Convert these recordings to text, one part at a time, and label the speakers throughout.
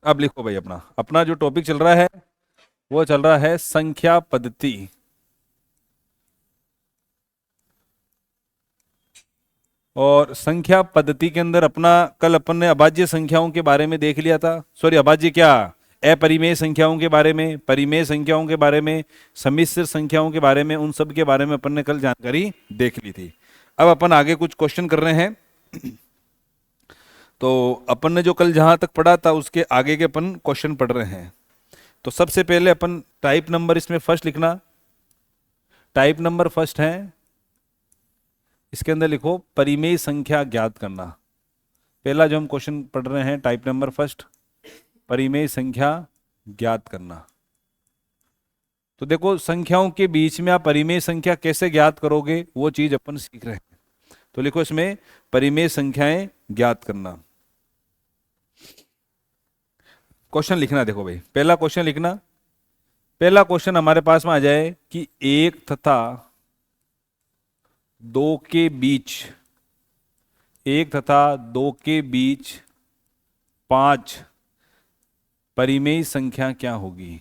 Speaker 1: अब लिखो भाई, अपना अपना जो टॉपिक चल रहा है वो चल रहा है संख्या पद्धति। और संख्या पद्धति के अंदर अपना कल अपन ने अभाज्य संख्याओं के बारे में देख लिया था, सॉरी अभाज्य क्या, अपरिमेय संख्याओं के बारे में, परिमेय संख्याओं के बारे में, सम्मिश्र संख्याओं के बारे में, उन सब के बारे में अपन ने कल जानकारी देख ली थी। अब अपन आगे कुछ क्वेश्चन कर रहे हैं। तो अपन ने जो कल जहां तक पढ़ा था उसके आगे के अपन क्वेश्चन पढ़ रहे हैं। तो सबसे पहले अपन टाइप नंबर इसमें फर्स्ट लिखना, टाइप नंबर फर्स्ट है, इसके अंदर लिखो परिमेय संख्या ज्ञात करना। पहला जो हम क्वेश्चन पढ़ रहे हैं टाइप नंबर फर्स्ट, परिमेय संख्या ज्ञात करना। तो देखो संख्याओं के बीच में आप परिमेय संख्या कैसे ज्ञात करोगे वो चीज अपन सीख रहे हैं। तो लिखो इसमें परिमेय संख्याएं ज्ञात करना। क्वेश्चन लिखना, देखो भाई पहला क्वेश्चन लिखना। पहला क्वेश्चन हमारे पास में आ जाए कि एक तथा दो के बीच, एक तथा दो के बीच पांच परिमेय संख्या क्या होगी।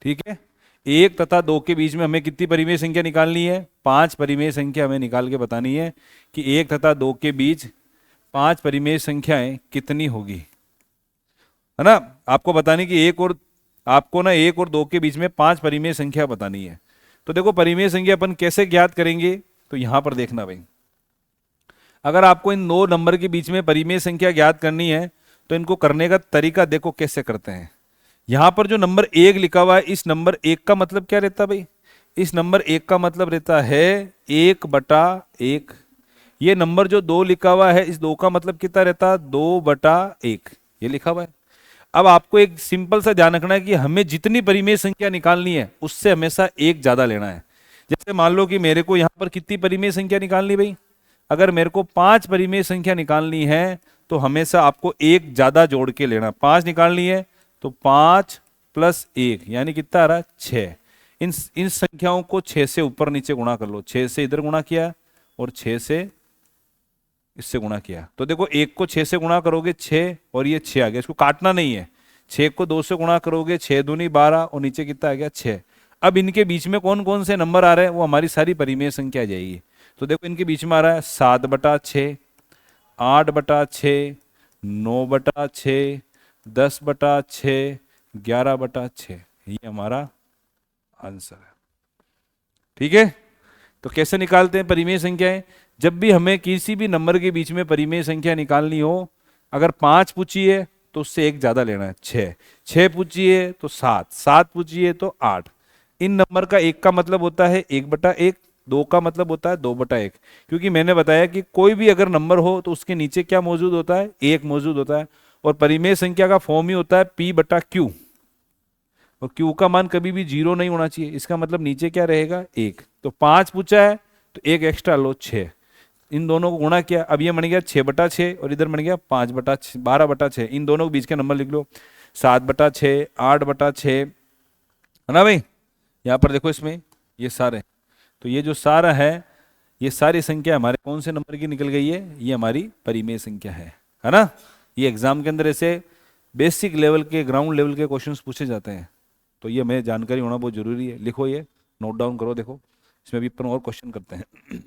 Speaker 1: ठीक है, एक तथा दो के बीच में हमें कितनी परिमेय संख्या निकालनी है, पांच परिमेय संख्या हमें निकाल के बतानी है कि एक तथा दो के बीच पांच परिमेय संख्याएं कितनी होगी, है ना। आपको बतानी कि एक और, आपको ना एक और दो के बीच में पांच परिमेय संख्या बतानी है। तो देखो परिमेय संख्या अपन कैसे ज्ञात करेंगे, तो यहां पर देखना भाई, अगर आपको इन दो नंबर के बीच में परिमेय संख्या ज्ञात करनी है तो इनको करने का तरीका देखो कैसे करते हैं। यहां पर जो नंबर एक लिखा हुआ है, इस नंबर एक का मतलब क्या रहता है भाई, इस नंबर एक का मतलब रहता है एक बटा एक। ये नंबर जो दो लिखा हुआ है, इस दो का मतलब कितना रहता है, दो बटा एक, ये लिखा हुआ है। अब आपको एक सिंपल सा ध्यान रखना है कि हमें जितनी परिमेय संख्या निकालनी है उससे हमेशा एक ज्यादा लेना है। जैसे मान लो कि मेरे को यहां पर कितनी परिमेय संख्या निकालनी भाई, अगर मेरे को पांच परिमेय संख्या निकालनी है तो हमेशा आपको एक ज्यादा जोड़ के लेना। पांच निकालनी है तो पांच प्लस एक यानी कितना आ रहा है, छह। इन इन संख्याओं को छह से ऊपर नीचे गुणा कर लो, छह से इधर गुणा किया और छह से इससे गुणा किया। तो देखो एक को छह से गुणा करोगे छह और ये छह आ गया, इसको काटना नहीं है। छह को दो से गुणा करोगे छह दूनी बारह और नीचे कितना आ गया, छह। अब इनके बीच में कौन कौन से नंबर आ रहे हैं वो हमारी सारी परिमेय संख्या आ जाएगी। तो देखो इनके बीच में आ रहा है सात बटा छः, आठ बटा छः, नौ बटा छः, दस बटा छः, ग्यारह बटा छः, ये हमारा आंसर है। ठीक है, तो कैसे निकालते हैं परिमेय संख्याएं, जब भी हमें किसी भी नंबर के बीच में परिमेय संख्या निकालनी हो, अगर पांच पूछी है तो उससे एक ज्यादा लेना है, छह, छह पूछी है तो सात, सात पूछी है तो आठ। इन नंबर का एक का मतलब होता है एक बटा एक, दो का मतलब होता है दो बटा एक। क्योंकि मैंने बताया कि कोई भी अगर नंबर हो तो उसके नीचे क्या मौजूद होता है, एक मौजूद होता है। और परिमेय संख्या का फॉर्म ही होता है पी बटा क्यू, और क्यू का मान कभी भी जीरो नहीं होना चाहिए, इसका मतलब नीचे क्या रहेगा, एक। तो पांच पूछा है तो एक एक्स्ट्रा लो, छः। इन दोनों को गुणा किया, अब ये बन गया छः बटा छः और इधर बन गया पाँच बटा बारह बटा छः। इन दोनों के बीच का नंबर लिख लो, सात बटा छः, आठ बटा छः, है ना भाई। यहाँ पर देखो इसमें ये सारे, तो ये जो सारा है, ये सारी संख्या हमारे कौन से नंबर की निकल गई है, ये हमारी परिमेय संख्या है ना। ये एग्जाम के अंदर ऐसे बेसिक लेवल के, ग्राउंड लेवल के क्वेश्चंस पूछे जाते हैं। तो ये हमें जानकारी होना बहुत जरूरी है। लिखो ये, नोट डाउन करो। देखो इसमें भी अपन और क्वेश्चन करते हैं।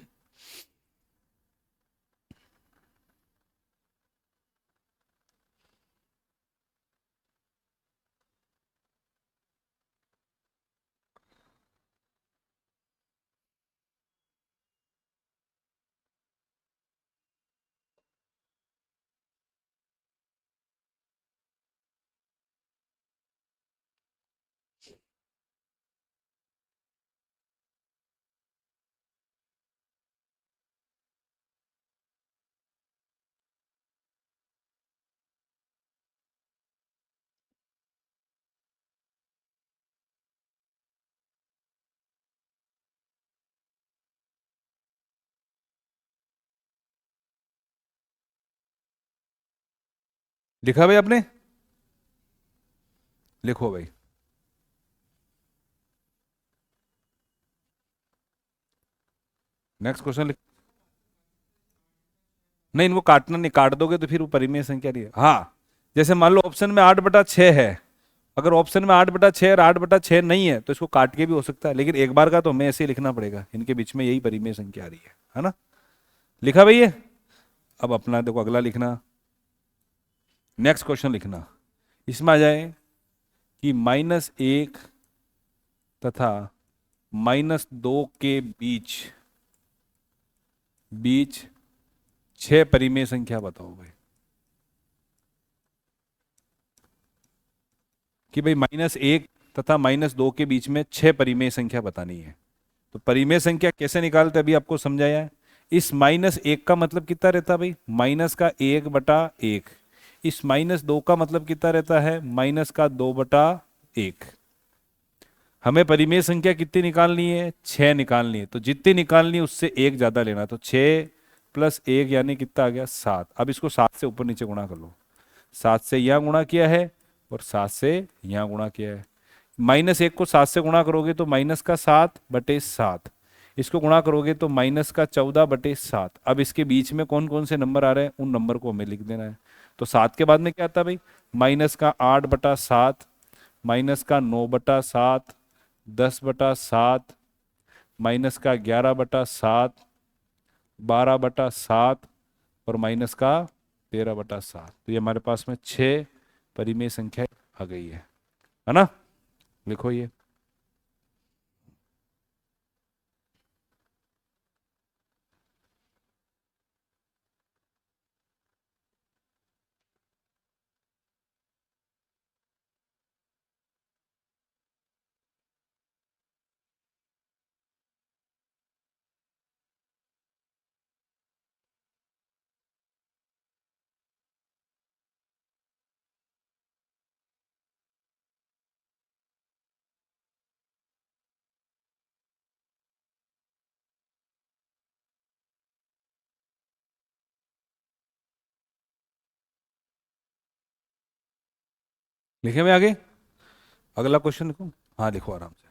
Speaker 1: लिखा भाई आपने, लिखो भाई। नेक्स्ट क्वेश्चन लिख, नहीं, इनको काटना नहीं, काट दोगे तो फिर वो परिमेय संख्या नहीं है। हाँ, जैसे मान लो ऑप्शन में 8/6 है, अगर ऑप्शन में 8/6 और 8/6 नहीं है तो इसको काट के भी हो सकता है, लेकिन एक बार का तो हमें ऐसे ही लिखना पड़ेगा, इनके बीच में यही परिमेय संख्या आ रही है ना। लिखा भैया। अब अपना देखो अगला लिखना, नेक्स्ट क्वेश्चन लिखना। इसमें आ जाए कि -1 तथा -2 के बीच बीच 6 परिमेय संख्या बताओ भाई। कि भाई -1 तथा -2 के बीच में 6 परिमेय संख्या बतानी है। तो परिमेय संख्या कैसे निकालते अभी आपको समझाया है। इस -1 का मतलब कितना रहता है भाई, -1/1। इस -2 का मतलब कितना रहता है, -2/1। हमें परिमेय संख्या कितनी निकालनी है, 6 निकालनी है। तो जितनी निकालनी है उससे एक ज्यादा लेना, तो 6 + 1 यानी कितना आ गया, 7। अब इसको 7 से ऊपर नीचे गुणा कर लो। 7 से यहाँ गुणा किया है और 7 से यहाँ गुणा किया है। -1 को 7 से गुणा करोगे तो -7/7। इसको गुणा करोगे तो -14/7। अब इसके बीच में कौन कौन से नंबर आ रहे हैं, उन नंबर को हमें लिख देना है। तो 7 के बाद में क्या आता है भाई, -8/7, -9/7, 10/7, -11/7, 12/7 और -13/7। तो ये हमारे पास में 6 परिमेय संख्या आ गई है ना। लिखो ये। लिखे में आगे, अगला क्वेश्चन लिखो। हाँ लिखो आराम से।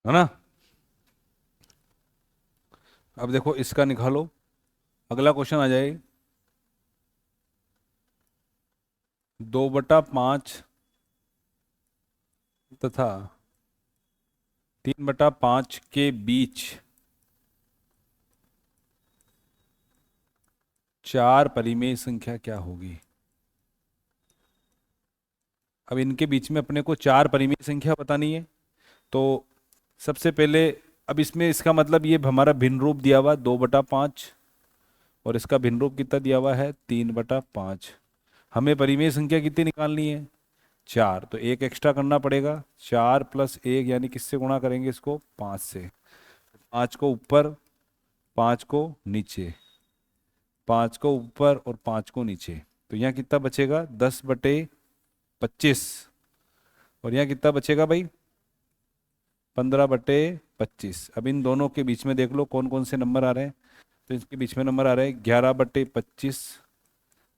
Speaker 1: है ना। अब देखो इसका निकालो। अगला क्वेश्चन आ जाए, 2/5 तथा 3/5 के बीच 4 परिमेय संख्या क्या होगी। अब इनके बीच में अपने को 4 परिमेय संख्या बतानी है। तो सबसे पहले, अब इसमें इसका मतलब ये हमारा भिन्न रूप दिया हुआ 2/5 और इसका भिन्न रूप कितना दिया हुआ है, 3/5। हमें परिमेय संख्या कितनी निकालनी है, 4। तो एक एक्स्ट्रा करना पड़ेगा, 4 + 1 यानी किससे गुणा करेंगे इसको, 5 से। 5 को ऊपर, 5 को नीचे, 5 को ऊपर और 5 को नीचे। तो यहाँ कितना बचेगा, 10/25। और यहाँ कितना बचेगा भाई, 15/25। अब इन दोनों के बीच में देख लो कौन कौन से नंबर आ रहे हैं। तो इसके बीच में नंबर आ रहे हैं 11/25,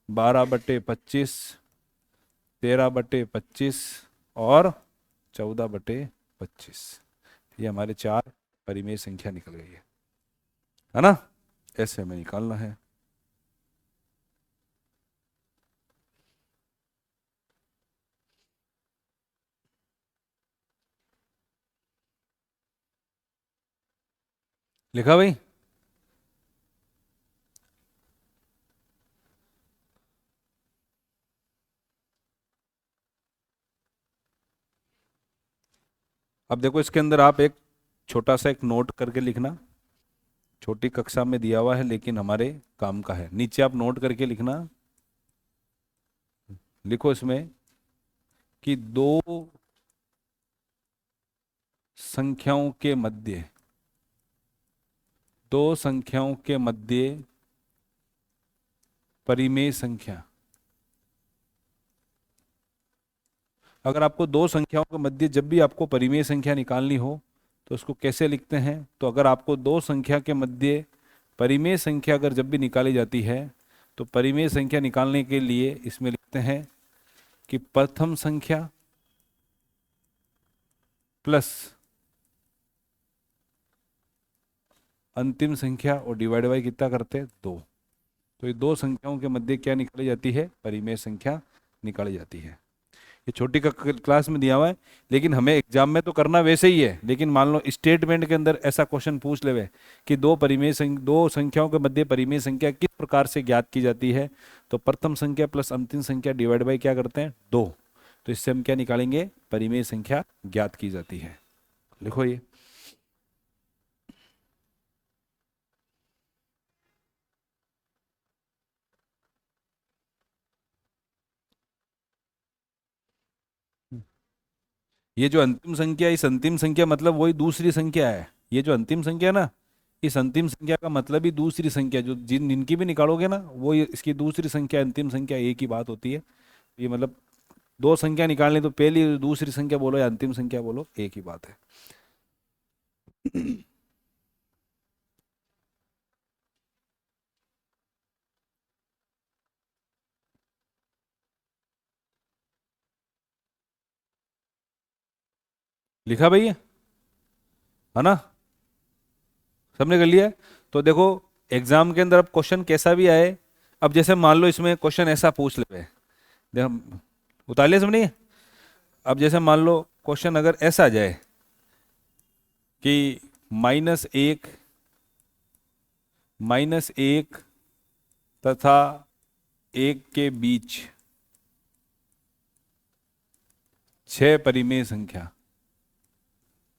Speaker 1: 12/25, 13/25 और 14/25। ये हमारे 4 परिमेय संख्या निकल गई है ना। ऐसे हमें निकालना है। लिखा भाई। अब देखो इसके अंदर आप एक छोटा सा एक नोट करके लिखना। छोटी कक्षा में दिया हुआ है लेकिन हमारे काम का है। नीचे आप नोट करके लिखना। लिखो इसमें कि दो संख्याओं के मध्य दो संख्याओं के मध्य परिमेय संख्या। अगर आपको दो संख्याओं के मध्य जब भी आपको परिमेय संख्या निकालनी हो तो उसको कैसे लिखते हैं? तो अगर आपको दो संख्या के मध्य परिमेय संख्या अगर जब भी निकाली जाती है तो परिमेय संख्या निकालने के लिए इसमें लिखते हैं कि प्रथम संख्या प्लस अंतिम संख्या और डिवाइड बाई कितना करते हैं? दो। तो ये दो संख्याओं के मध्य क्या निकाली जाती है? परिमेय संख्या निकाली जाती है। ये छोटी का क्लास में दिया हुआ है, लेकिन हमें एग्जाम में तो करना वैसे ही है। लेकिन मान लो स्टेटमेंट के अंदर ऐसा क्वेश्चन पूछ ले कि दो संख्याओं के मध्य परिमेय संख्या किस प्रकार से ज्ञात की जाती है, तो प्रथम संख्या प्लस अंतिम संख्या डिवाइड बाई क्या करते हैं? दो। तो इससे हम क्या निकालेंगे? परिमेय संख्या ज्ञात की जाती है। लिखो ये जो अंतिम संख्या, इस अंतिम संख्या मतलब वही दूसरी संख्या है। ये जो अंतिम संख्या है ना, इस अंतिम संख्या का मतलब ही दूसरी संख्या, जो जिनकी भी निकालोगे ना वो इसकी दूसरी संख्या, अंतिम संख्या एक ही बात होती है। ये मतलब दो संख्या निकालनी तो पहली दूसरी संख्या बोलो या अंतिम संख्या बोलो, एक ही बात है। लिखा भैया, है ना? सबने कर लिया है? तो देखो एग्जाम के अंदर अब क्वेश्चन कैसा भी आए, अब जैसे मान लो इसमें क्वेश्चन ऐसा पूछ ले, देखो उतार लिया समझिए। अब जैसे मान लो क्वेश्चन अगर ऐसा आ जाए कि -1 तथा 1 के बीच 6 परिमेय संख्या,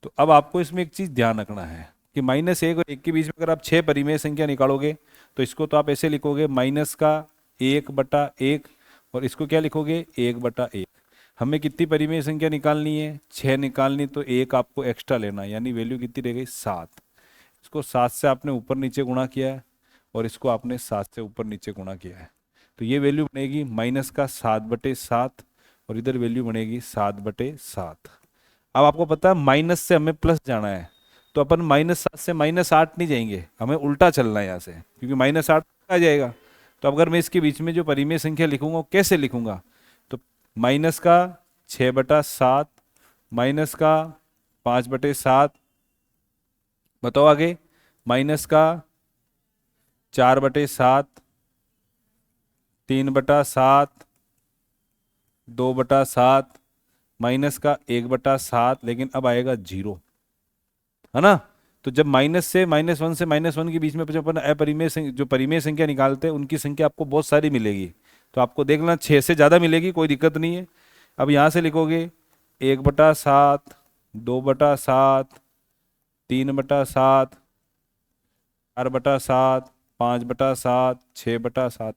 Speaker 1: तो अब आपको इसमें एक चीज ध्यान रखना है कि -1 और 1 के बीच में अगर आप 6 परिमेय संख्या निकालोगे तो इसको तो आप ऐसे लिखोगे -1/1 और इसको क्या लिखोगे? 1/1। हमें कितनी परिमेय संख्या निकालनी है? 6 निकालनी, तो एक आपको एक्स्ट्रा लेना है, यानी वैल्यू कितनी रह गई? 7। इसको 7 से आपने ऊपर नीचे गुणा किया है और इसको आपने 7 से ऊपर नीचे गुणा किया है, तो ये वैल्यू बनेगी -7/7 और इधर वैल्यू बनेगी 7/7। अब आपको पता है माइनस से हमें प्लस जाना है, तो अपन -7 से -8 नहीं जाएंगे, हमें उल्टा चलना है यहाँ से, क्योंकि -8 आ जाएगा। तो अगर मैं इसके बीच में जो परिमेय संख्या लिखूंगा वो कैसे लिखूंगा? तो -6/7 -5/7, बताओ आगे, -4/7 3/7 2/7 -1/7, लेकिन अब आएगा 0, है ना? तो जब माइनस से -1 से -1 के बीच में जब अपन जो परिमेय संख्या निकालते हैं उनकी संख्या आपको बहुत सारी मिलेगी, तो आपको देखना 6 से ज़्यादा मिलेगी, कोई दिक्कत नहीं है। अब यहाँ से लिखोगे 1/7 2/7 3/7 4/7 5/7 6/7।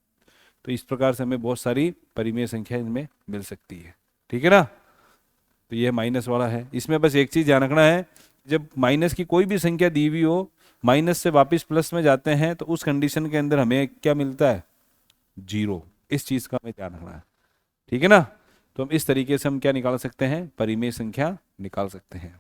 Speaker 1: तो इस प्रकार से हमें बहुत सारी परिमेय संख्या इनमें मिल सकती है, ठीक है ना? तो ये माइनस वाला है। इसमें बस एक चीज ध्यान रखना है, जब माइनस की कोई भी संख्या दी हुई हो, माइनस से वापस प्लस में जाते हैं तो उस कंडीशन के अंदर हमें क्या मिलता है? 0। इस चीज का हमें ध्यान रखना है, ठीक है ना? तो हम इस तरीके से हम क्या निकाल सकते हैं? परिमेय संख्या निकाल सकते हैं।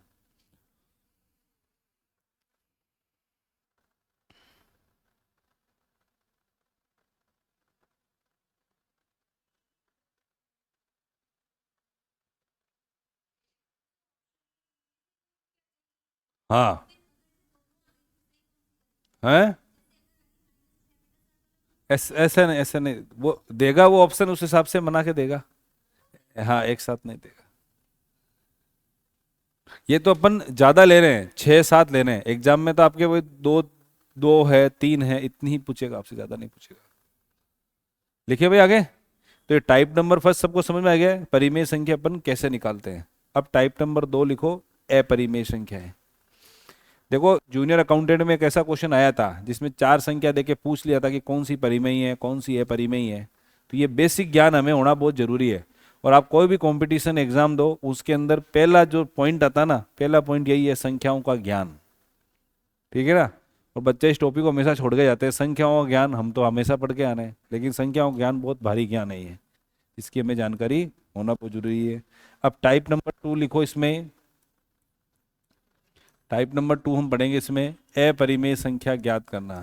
Speaker 1: हाँ है, ऐसे नहीं, वो देगा, वो ऑप्शन उस हिसाब से बना के देगा। हाँ, एक साथ नहीं देगा। ये तो अपन ज्यादा ले रहे हैं, 6 7 ले रहे हैं, एग्जाम में तो आपके वो दो दो है 3 है, इतनी ही पूछेगा, आपसे ज्यादा नहीं पूछेगा। लिखिए भाई आगे। तो ये टाइप नंबर फर्स्ट सबको समझ में आ गया है, परिमेय संख्या अपन कैसे निकालते हैं। अब टाइप नंबर 2 लिखो, अपरिमेय संख्या है। देखो जूनियर अकाउंटेंट में एक ऐसा क्वेश्चन आया था जिसमें 4 संख्या देके पूछ लिया था कि कौन सी परिमेय है, कौन सी अपरिमेय है। तो ये बेसिक ज्ञान हमें होना बहुत जरूरी है। और आप कोई भी कंपटीशन एग्जाम दो, उसके अंदर पहला जो पॉइंट आता है ना, पहला पॉइंट यही है, संख्याओं का ज्ञान, ठीक है ना? और बच्चे इस टॉपिक को हमेशा छोड़ के जाते हैं। संख्याओं का ज्ञान हम तो हमेशा पढ़ के आने हैं, लेकिन संख्याओं का ज्ञान बहुत भारी ज्ञान नहीं है, इसकी हमें जानकारी होना बहुत जरूरी है। अब टाइप नंबर 2 लिखो इसमें। टाइप नंबर 2 हम पढ़ेंगे इसमें, अपरिमेय संख्या ज्ञात करना।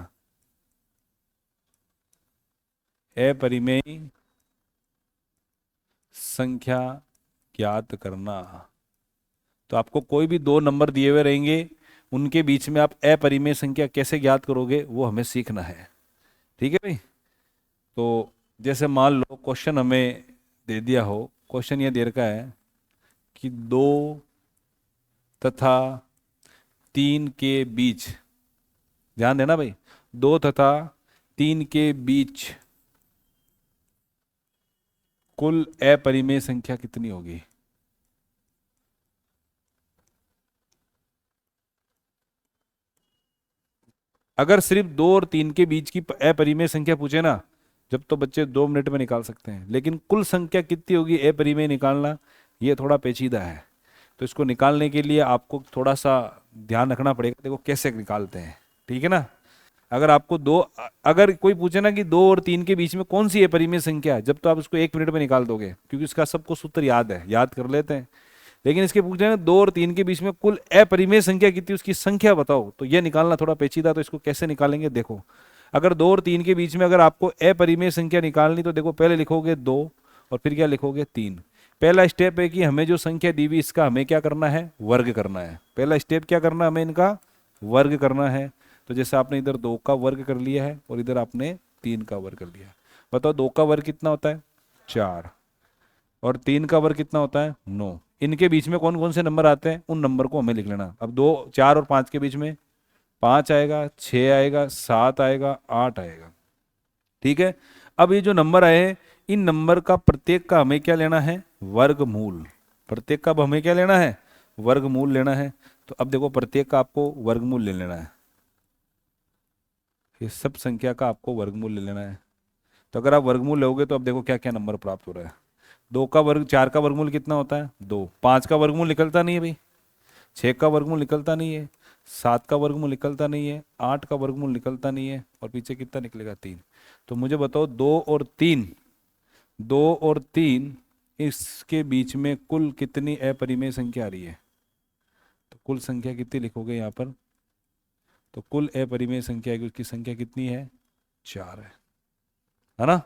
Speaker 1: अपरिमेय संख्या ज्ञात करना। तो आपको कोई भी दो नंबर दिए हुए रहेंगे, उनके बीच में आप अपरिमेय संख्या कैसे ज्ञात करोगे वो हमें सीखना है। ठीक है भाई। तो जैसे मान लो क्वेश्चन हमें दे दिया हो, क्वेश्चन ये दे रखा है कि 2 तथा 3 के बीच, ध्यान देना भाई, 2 तथा 3 के बीच कुल अपरिमेय संख्या कितनी होगी। अगर सिर्फ 2 और 3 के बीच की अपरिमेय संख्या पूछे ना, जब तो बच्चे 2 मिनट में निकाल सकते हैं, लेकिन कुल संख्या कितनी होगी अपरिमेय निकालना ये थोड़ा पेचीदा है। तो इसको निकालने के लिए आपको थोड़ा सा ध्यान रखना पड़ेगा। देखो कैसे निकालते हैं, ठीक है ना। अगर आपको अगर कोई पूछे ना कि 2 और 3 के बीच में कौन सी अपरिमेय संख्या है, जब तो आप उसको 1 मिनट में निकाल दोगे, क्योंकि उसका सबको सूत्र याद है, याद कर लेते हैं। लेकिन इसके पूछे ना 2 और 3 के बीच में कुल अपरिमेय संख्या कितनी, उसकी संख्या बताओ, तो यह निकालना थोड़ा पेचीदा। तो इसको कैसे निकालेंगे देखो। अगर 2 और 3 के बीच में अगर आपको अपरिमेय संख्या निकालनी, तो देखो पहले लिखोगे 2 और फिर क्या लिखोगे 3। पहला स्टेप है कि हमें जो संख्या दी हुई इसका हमें क्या करना है, वर्ग करना है। पहला स्टेप क्या करना है, हमें इनका वर्ग करना है। तो जैसे आपने इधर 2 का वर्ग कर लिया है और इधर आपने 3 का वर्ग कर लिया। बताओ 2 का वर्ग कितना होता है, 4, और 3 का वर्ग कितना होता है, 9। इनके बीच में कौन कौन से नंबर आते हैं, उन नंबर को हमें लिख लेना। अब 2, 4 और 5 के बीच में 5 आएगा, 6 आएगा, 7 आएगा, 8 आएगा। ठीक है। अब ये जो नंबर आए हैं, इन नंबर का प्रत्येक का हमें क्या लेना है, वर्गमूल। प्रत्येक का अब हमें क्या लेना है, वर्गमूल लेना है। तो अब देखो प्रत्येक का आपको वर्गमूल ले लेना है, ये सब संख्या का आपको वर्गमूल ले लेना है। तो अगर आप वर्गमूल लोगे तो अब देखो क्या क्या नंबर प्राप्त हो रहा है। 2 का वर्ग, 4 का वर्गमूल कितना होता है, 2। 5 का वर्गमूल निकलता नहीं है भाई, 6 का वर्गमूल निकलता नहीं है, 7 का वर्गमूल निकलता नहीं है, 8 का वर्गमूल निकलता नहीं है, और पीछे कितना निकलेगा, 3। तो मुझे बताओ 2 और 3 इसके बीच में कुल कितनी अपरिमेय संख्या आ रही है। तो कुल संख्या कितनी लिखोगे यहाँ पर, तो कुल अपरिमेय संख्या की उसकी संख्या कितनी है, 4 है ना।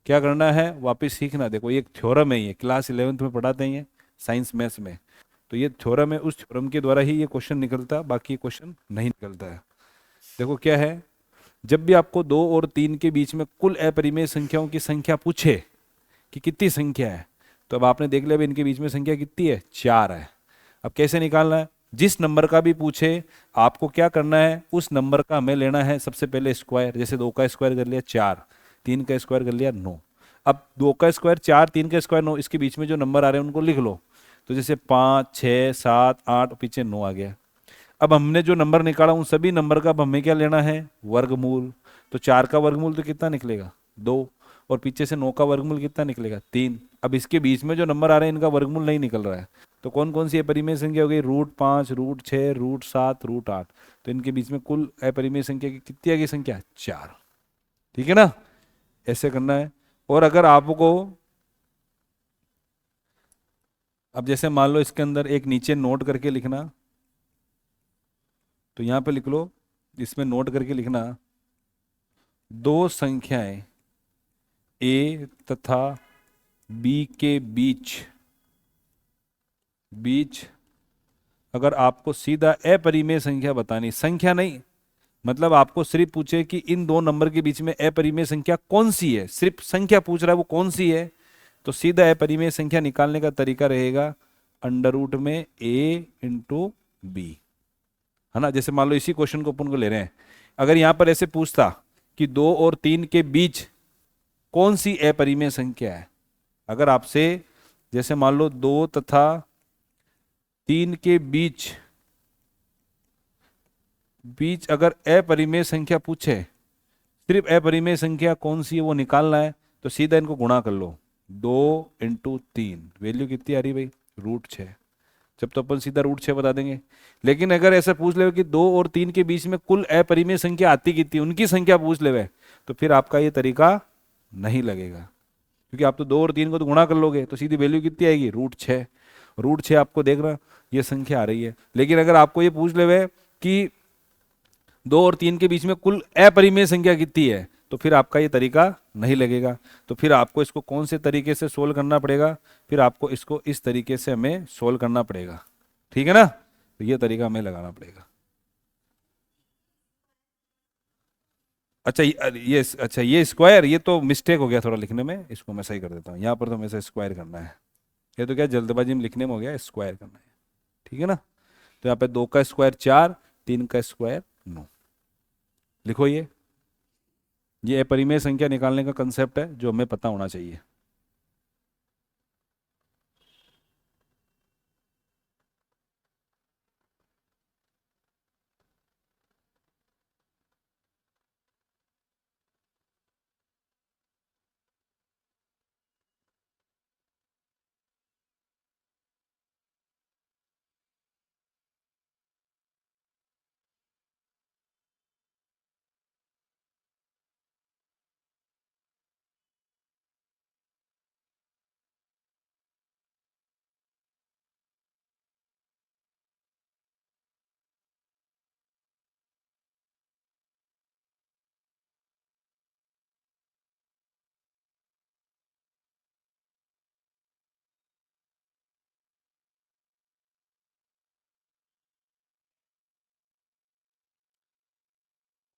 Speaker 1: क्या करना है, वापस सीखना। देखो ये एक थ्योरम है, ये क्लास 11th में पढ़ाते हैं, ये साइंस मैथ्स में। तो ये थ्योरम है, उस थ्योरम के द्वारा ही ये क्वेश्चन निकलता, बाकी ये क्वेश्चन नहीं निकलता है। देखो क्या है, जब भी आपको 2 और 3 के बीच में कुल अपरिमेय संख्याओं की संख्या पूछे कि कितनी संख्या है, तो अब आपने देख लिया इनके बीच में संख्या कितनी है, 4 है। अब कैसे निकालना है, जिस नंबर का भी पूछे आपको क्या करना है, उस नंबर का हमें लेना है सबसे पहले स्क्वायर। जैसे 2 का स्क्वायर कर लिया 4, 3 का स्क्वायर कर लिया 9। अब 2 का स्क्वायर 4, 3 का स्क्वायर 9, इसके बीच में जो नंबर आ रहे हैं उनको लिख लो। तो जैसे 5, 6, 7, 8, पीछे 9 आ गया। अब हमने जो नंबर निकाला उन सभी नंबर का अब हमें क्या लेना है, वर्गमूल। तो 4 का वर्गमूल तो कितना निकलेगा, 2, और पीछे से 9 का वर्गमूल कितना निकलेगा, 3। अब इसके बीच में जो नंबर आ रहे हैं इनका वर्गमूल नहीं निकल रहा है। तो कौन कौन सी अपरिमेय संख्या हो गई, √5, √6, √7, √8। तो इनके बीच में कुल अपरिमेय संख्या की कितनी आ गई संख्या, 4। ठीक है ना, ऐसे करना है। और अगर आपको, अब जैसे मान लो इसके अंदर एक नीचे नोट करके लिखना, तो यहां पे लिख लो, इसमें नोट करके लिखना, 2 संख्याएं ए तथा बी के बीच अगर आपको सीधा अपरिमेय संख्या बतानी, संख्या नहीं, मतलब आपको सिर्फ पूछे कि इन 2 नंबर के बीच में अपरिमेय संख्या कौन सी है, सिर्फ संख्या पूछ रहा है वो कौन सी है, तो सीधा अपरिमेय संख्या निकालने का तरीका रहेगा अंडर रूट में a इंटू बी, है ना। जैसे मान लो इसी क्वेश्चन को अपन को ले रहे हैं, अगर यहां पर ऐसे पूछता कि 2 और 3 के बीच कौन सी अपरिमेय संख्या है, अगर आपसे जैसे मान लो 2 तथा 3 के बीच अगर अपरिमेय संख्या पूछे, सिर्फ अपरिमेय संख्या कौन सी है वो निकालना है, तो सीधा इनको गुणा कर लो, 2 इंटू 3, वैल्यू कितनी आ रही भाई, √6। जब तो अपन सीधा रूट 6 बता देंगे। लेकिन अगर ऐसा पूछ ले कि 2 और 3 के बीच में कुल अपरिमेय संख्या आती कितनी, उनकी संख्या पूछ ले, तो फिर आपका ये तरीका नहीं लगेगा, क्योंकि आप तो 2 और 3 को तो गुणा कर लोगे तो सीधी वैल्यू कितनी आएगी, रूट 6। रूट 6 आपको देखना ये संख्या आ रही है। लेकिन अगर आपको ये पूछ ले कि 2 और 3 के बीच में कुल अपरिमेय संख्या कितनी है, तो फिर आपका ये तरीका नहीं लगेगा। तो फिर आपको इसको कौन से तरीके से सोल्व करना पड़ेगा, फिर आपको इसको इस तरीके से हमें सोल्व करना पड़ेगा, ठीक है ना। तो ये तरीका हमें लगाना पड़ेगा। अच्छा अच्छा ये स्क्वायर, ये तो मिस्टेक हो गया थोड़ा लिखने में, इसको मैं सही कर देता हूँ। यहाँ पर तो हमें स्क्वायर करना है, ये तो क्या जल्दबाजी में लिखने में हो गया, स्क्वायर करना है, ठीक है ना। तो यहाँ पे 2 का स्क्वायर 4, 3 का स्क्वायर 9। लिखो ये अपरिमेय संख्या निकालने का कंसेप्ट है जो हमें पता होना चाहिए।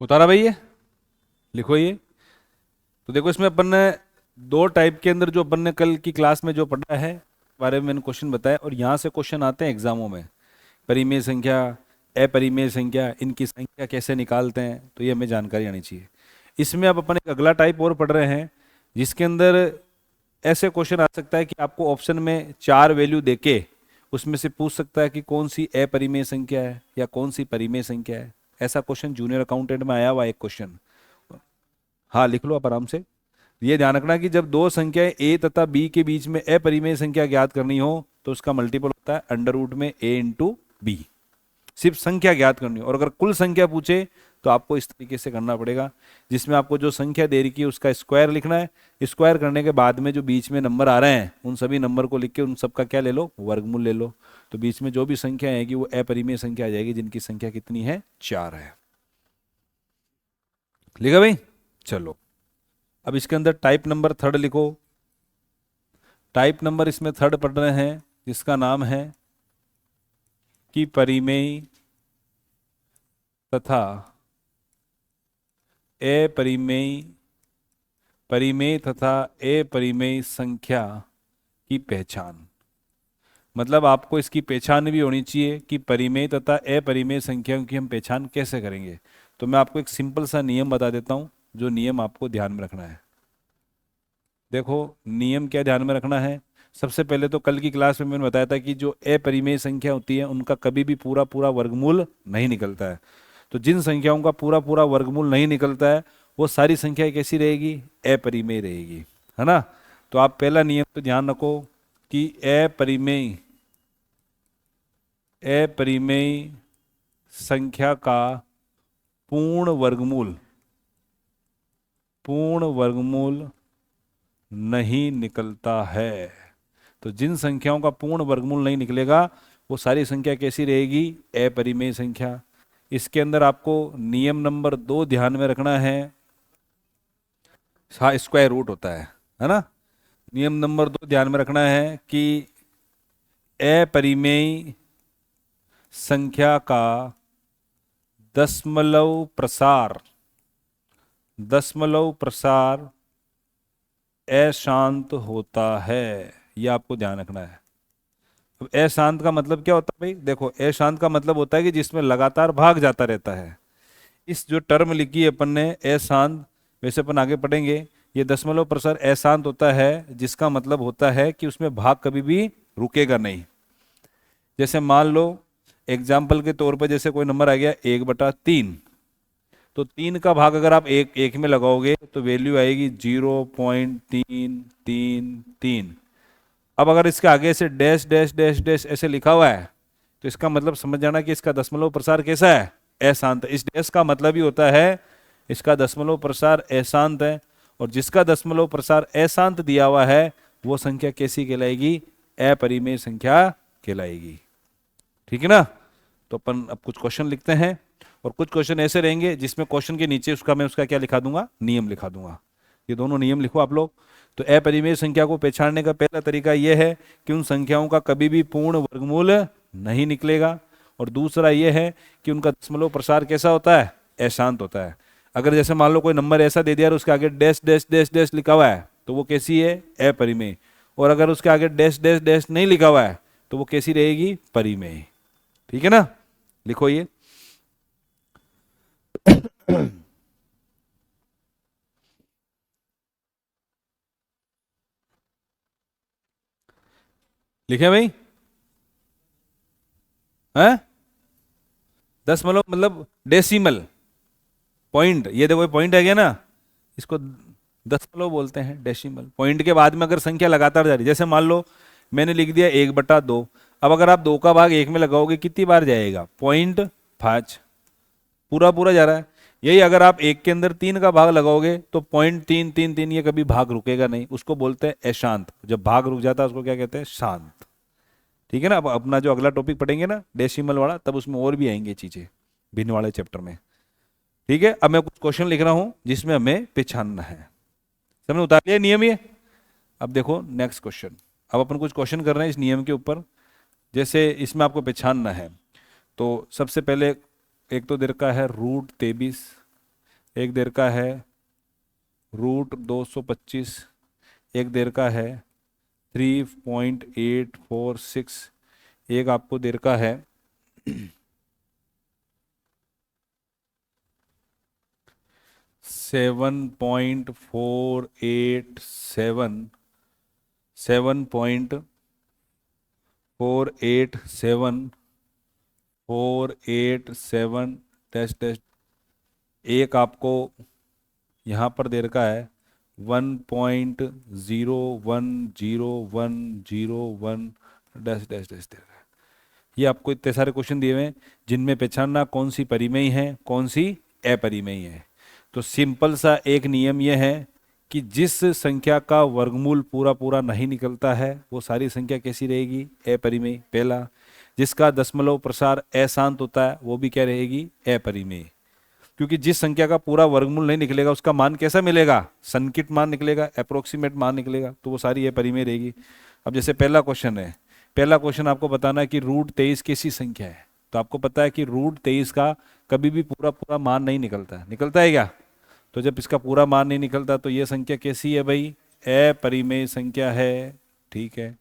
Speaker 1: उतारा भाई ये, लिखो ये। तो देखो इसमें अपन ने 2 टाइप के अंदर जो अपन ने कल की क्लास में जो पढ़ा है बारे में मैंने क्वेश्चन बताया, और यहाँ से क्वेश्चन आते हैं एग्जामों में, परिमेय संख्या, अपरिमेय संख्या, इनकी संख्या कैसे निकालते हैं, तो ये हमें जानकारी आनी चाहिए। इसमें अब अपन एक अगला टाइप और पढ़ रहे हैं जिसके अंदर ऐसे क्वेश्चन आ सकता है कि आपको ऑप्शन में 4 वैल्यू देके उसमें से पूछ सकता है कि कौन सी अपरिमेय संख्या है या कौन सी परिमेय संख्या है। ऐसा क्वेश्चन जूनियर अकाउंटेंट में आया हुआ एक क्वेश्चन। हाँ लिख लो आप आराम से। ये ध्यान रखना कि जब 2 संख्याएं ए तथा बी के बीच में अपरिमेय संख्या ज्ञात करनी हो तो उसका मल्टीपल होता है अंडर रूट में ए इंटू बी। सिर्फ संख्या ज्ञात करनी हो, और अगर कुल संख्या पूछे तो आपको इस तरीके से करना पड़ेगा, जिसमें आपको जो संख्या दे रखी है उसका स्क्वायर लिखना है। स्क्वायर करने के बाद में जो बीच में नंबर आ रहे हैं उन सभी नंबर को लिख के उन सबका क्या ले लो, वर्गमूल ले लो। तो बीच में जो भी संख्या आएगी वो अपरिमेय संख्या आ जाएगी, जिनकी संख्या कितनी है, 4 है। लिखा भाई, चलो अब इसके अंदर टाइप नंबर 3 लिखो। टाइप नंबर इसमें 3 पढ़ रहे हैं जिसका नाम है कि परिमेय तथा अपरिमेय, परिमेय तथा अपरिमेय संख्या की पहचान। मतलब आपको इसकी पहचान भी होनी चाहिए कि परिमेय तथा अपरिमेय संख्याओं की हम पहचान कैसे करेंगे। तो मैं आपको एक सिंपल सा नियम बता देता हूं, जो नियम आपको ध्यान में रखना है। देखो नियम क्या ध्यान में रखना है, सबसे पहले तो कल की क्लास में मैंने बताया था कि जो अपरिमेय संख्या होती है उनका कभी भी पूरा पूरा वर्गमूल नहीं निकलता है। तो जिन संख्याओं का पूरा पूरा वर्गमूल नहीं निकलता है वो सारी संख्याएं कैसी रहेगी, अपरिमेय रहेगी, है ना। तो आप पहला नियम तो ध्यान रखो कि अपरिमेय, अपरिमेय संख्या का पूर्ण वर्गमूल, पूर्ण वर्गमूल नहीं निकलता है। तो जिन संख्याओं का पूर्ण वर्गमूल नहीं निकलेगा वो सारी संख्या कैसी रहेगी, अपरिमेय संख्या। इसके अंदर आपको नियम नंबर 2 ध्यान में रखना है, हाँ स्क्वायर रूट होता है ना। नियम नंबर 2 ध्यान में रखना है कि अपरिमेय संख्या का दशमलव प्रसार, दशमलव प्रसार अशांत होता है, यह आपको ध्यान रखना है। अब अशांत का मतलब क्या होता है भाई, देखो अशांत का मतलब होता है कि जिसमें लगातार भाग जाता रहता है। इस जो टर्म लिखी है अपन ने अशांत, वैसे अपन आगे पढ़ेंगे, ये दशमलव प्रसार अशांत होता है जिसका मतलब होता है कि उसमें भाग कभी भी रुकेगा नहीं। जैसे मान लो एग्जाम्पल के तौर पर जैसे कोई नंबर आ गया 1/3, तो 3 का भाग अगर आप एक एक में लगाओगे तो वैल्यू आएगी 0.333। अब अगर इसके आगे से डैश डैश डैश डैश ऐसे लिखा हुआ है तो इसका मतलब समझ जाना कि इसका दशमलव प्रसार कैसा है, अशांत। इस डैश का मतलब ही होता है इसका दशमलव प्रसार अशांत है, और जिसका दशमलव प्रसार अशांत दिया हुआ है वो संख्या कैसी कहलाएगी, अपरिमेय संख्या कहलाएगी। ठीक है ना। तो अपन अब कुछ क्वेश्चन लिखते हैं, और कुछ क्वेश्चन ऐसे रहेंगे जिसमें क्वेश्चन के नीचे उसका मैं उसका क्या लिखा दूंगा, नियम लिखा दूंगा। ये दोनों नियम लिखो आप लोग। तो अपरिमेय संख्या को पहचानने का पहला तरीका यह है कि उन संख्याओं का कभी भी पूर्ण वर्गमूल नहीं निकलेगा, और दूसरा यह है कि उनका दशमलव प्रसार कैसा होता है, अशांत होता है। अगर जैसे मान लो कोई नंबर ऐसा दे दिया और उसके आगे डैश डैश डैश डैश लिखा हुआ है तो वो कैसी है, अपरिमेय। और अगर उसके आगे डैश डैश डैश नहीं लिखा हुआ है तो वो कैसी रहेगी, परिमेय। ठीक है ना। लिखो ये। लिखे भाई, हैं? दशमलव मतलब डेसिमल पॉइंट, ये देखो पॉइंट है गया ना, इसको दशमलव बोलते हैं, डेसिमल। पॉइंट के बाद में अगर संख्या लगातार जा रही, जैसे मान लो मैंने लिख दिया 1/2। अब अगर आप 2 का भाग 1 में लगाओगे कितनी बार जाएगा, 0.5, पूरा पूरा जा रहा है। यही अगर आप 1 के अंदर 3 का भाग लगाओगे तो 0.333, ये कभी भाग रुकेगा नहीं, उसको बोलते हैं अशांत। जब भाग रुक जाता है उसको क्या कहते हैं, शांत। ठीक है ना। अब अपना जो अगला टॉपिक पढ़ेंगे ना डेसिमल वाला, तब उसमें और भी आएंगे चीजें भिन्न वाले चैप्टर में। ठीक है। अब मैं कुछ क्वेश्चन लिख रहा हूं जिसमें हमें पहचानना है। सबने उतार लिया नियम ये। अब देखो नेक्स्ट क्वेश्चन। अब अपन कुछ क्वेश्चन कर रहे हैं इस नियम के ऊपर, जैसे इसमें आपको पहचानना है। तो सबसे पहले एक तो देर का है √23, एक देर का है √225, एक देर का है 3.846, एक आपको देर का है 7.487, 7.487 डैश डैश, एक आपको यहाँ पर दे रखा है 1.01001 डैश डैश डैश दे रखा है। ये आपको इतने सारे क्वेश्चन दिए हुए हैं जिनमें पहचानना कौन सी परिमेय है कौन सी अपरिमेय है। तो सिंपल सा एक नियम यह है कि जिस संख्या का वर्गमूल पूरा पूरा नहीं निकलता है वो सारी संख्या कैसी रहेगी, अपरिमेय। पहला, जिसका दशमलव प्रसार अशांत होता है वो भी क्या रहेगी, अपरिमेय। क्योंकि जिस संख्या का पूरा वर्गमूल नहीं निकलेगा उसका मान कैसा मिलेगा, संकित मान निकलेगा, अप्रोक्सीमेट मान निकलेगा, तो वो सारी अपरिमेय रहेगी। अब जैसे पहला क्वेश्चन है, पहला क्वेश्चन आपको बताना है कि √23 कैसी संख्या है। तो आपको पता है कि √23 का कभी भी पूरा पूरा मान नहीं निकलता, निकलता है क्या। तो जब इसका पूरा मान नहीं निकलता तो ये संख्या कैसी है भाई, अपरिमेय संख्या है। ठीक है।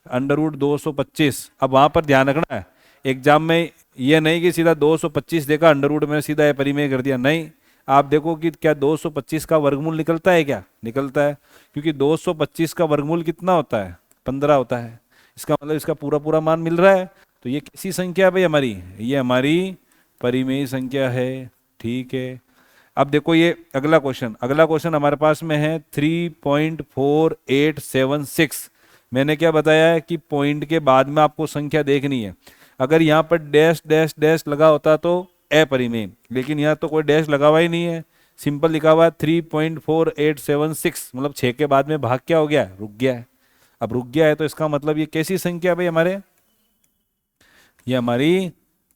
Speaker 1: √225, अब वहां पर ध्यान रखना है एग्जाम में, ये नहीं कि सीधा 225 देखा अंडर रूट में सीधा परिमेय कर दिया, नहीं। आप देखो कि क्या 225 का वर्गमूल निकलता है, क्या निकलता है, क्योंकि 225 का वर्गमूल कितना होता है, 15 होता है। इसका मतलब इसका पूरा पूरा मान मिल रहा है। तो ये कैसी संख्या है भाई हमारी, ये हमारी परिमेय संख्या है। ठीक है। अब देखो ये अगला क्वेश्चन, अगला क्वेश्चन हमारे पास में है 3.4876। मैंने क्या बताया है कि पॉइंट के बाद में आपको संख्या देखनी है। अगर यहाँ पर डैश डैश डैश लगा होता तो अपरिमेय, लेकिन यहाँ तो कोई डैश लगा हुआ ही नहीं है, सिंपल लिखा हुआ है 3.4876, मतलब 6 के बाद में भाग क्या हो गया, रुक गया है। अब रुक गया है तो इसका मतलब ये कैसी संख्या है भाई हमारे, ये हमारी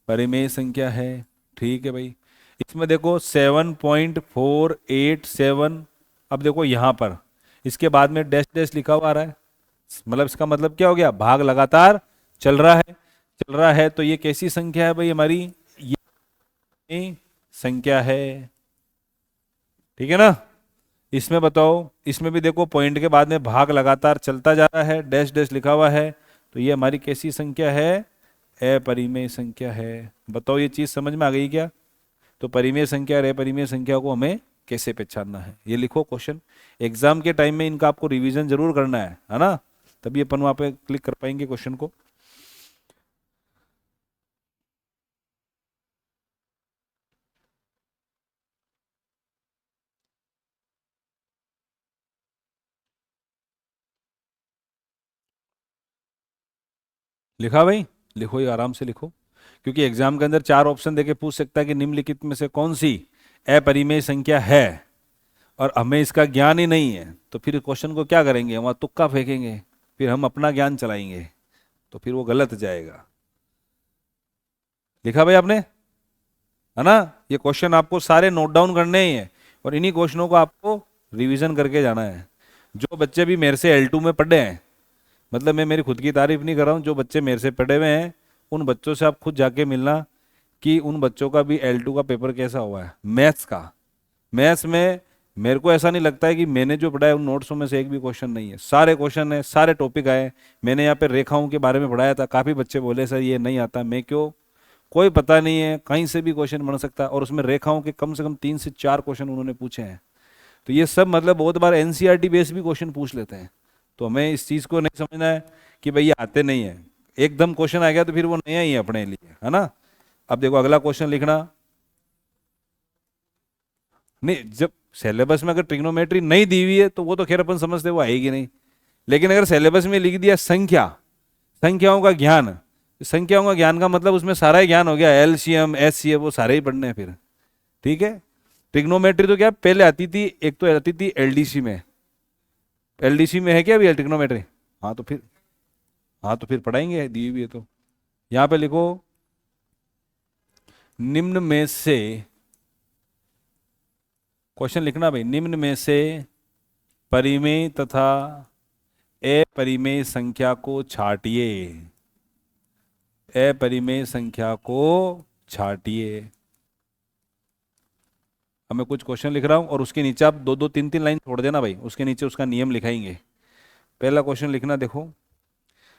Speaker 1: परिमेय संख्या है। ठीक है भाई। इसमें देखो 7.487, अब देखो यहाँ पर इसके बाद में डैश डैश लिखा हुआ आ रहा है, मतलब इसका मतलब क्या हो गया, भाग लगातार चल रहा है, चल रहा है। तो ये कैसी संख्या है भाई हमारी, ये संख्या है। ठीक है ना। इसमें बताओ, इसमें भी देखो पॉइंट के बाद में भाग लगातार चलता जा रहा है, डैश डैश लिखा हुआ है, तो ये हमारी कैसी संख्या है, अपरिमेय संख्या है। बताओ ये चीज समझ में आ गई क्या। तो परिमेय संख्या और अपरिमेय संख्या को हमें कैसे पहचानना है, ये लिखो क्वेश्चन। एग्जाम के टाइम में इनका आपको रिवीजन जरूर करना है ना, तभी अपन वहां पे क्लिक कर पाएंगे क्वेश्चन को। लिखा भाई? लिखो, ये आराम से लिखो, क्योंकि एग्जाम के अंदर 4 ऑप्शन देके पूछ सकता है कि निम्नलिखित में से कौन सी अपरिमेय संख्या है, और हमें इसका ज्ञान ही नहीं है, तो फिर क्वेश्चन को क्या करेंगे, वहाँ तुक्का फेंकेंगे, फिर हम अपना ज्ञान चलाएंगे, तो फिर वो गलत जाएगा। लिखा भाई आपने? है ना? ये क्वेश्चन आपको सारे नोट डाउन करने ही हैं, और इन्हीं क्वेश्चनों को आपको रिवीजन करके जाना है। जो बच्चे भी मेरे से L2 में पढ़े हैं, मतलब मैं मेरी खुद की तारीफ नहीं कर रहा हूँ, जो बच्चे मेरे से पढ़े हुए हैं उन बच्चों से आप खुद जाके मिलना कि उन बच्चों का भी L2 का पेपर कैसा हुआ है मैथ्स का। मैथ्स में मेरे को ऐसा नहीं लगता है कि मैंने जो पढ़ा है उन नोट्सों में से एक भी क्वेश्चन नहीं है, सारे क्वेश्चन है, सारे टॉपिक आए। मैंने यहाँ पे रेखाओं के बारे में पढ़ाया था, काफ़ी बच्चे बोले सर ये नहीं आता, मैं क्यों, कोई पता नहीं है, कहीं से भी क्वेश्चन बन सकता है, और उसमें रेखाओं के कम से कम 3 से 4 क्वेश्चन उन्होंने पूछे हैं। तो ये सब मतलब बहुत बार एनसीईआरटी बेस्ड भी क्वेश्चन पूछ लेते हैं, तो हमें इस चीज़ को नहीं समझना है कि भाई ये आते नहीं है, एकदम क्वेश्चन आ गया तो फिर वो नया ही है अपने लिए, है ना? अब देखो अगला क्वेश्चन लिखना। नहीं, जब सिलेबस में अगर ट्रिग्नोमेट्री नहीं दी हुई है तो वो तो खैर अपन समझते हैं वो आएगी नहीं, लेकिन अगर सिलेबस में लिख दिया संख्या, संख्याओं का ज्ञान, संख्याओं का ज्ञान का मतलब उसमें सारा ही ज्ञान हो गया, एलसीएम एचसीएफ वो सारे ही पढ़ने हैं फिर। ठीक है? ट्रिग्नोमेट्री तो क्या पहले आती थी, एक तो आती थी एलडीसी में, एलडीसी में है क्या अभी ट्रिग्नोमेट्री? हाँ तो फिर, हाँ तो फिर पढ़ाएंगे, दी हुई है तो। यहाँ पे लिखो, निम्न में से, क्वेश्चन लिखना भाई, निम्न में से परिमेय तथा अपरिमेय संख्या को छाटिए, अपरिमेय संख्या को छाटिए। अब मैं कुछ क्वेश्चन लिख रहा हूं और उसके नीचे आप दो दो तीन तीन लाइन छोड़ देना भाई, उसके नीचे उसका नियम लिखाएंगे। पहला क्वेश्चन लिखना, देखो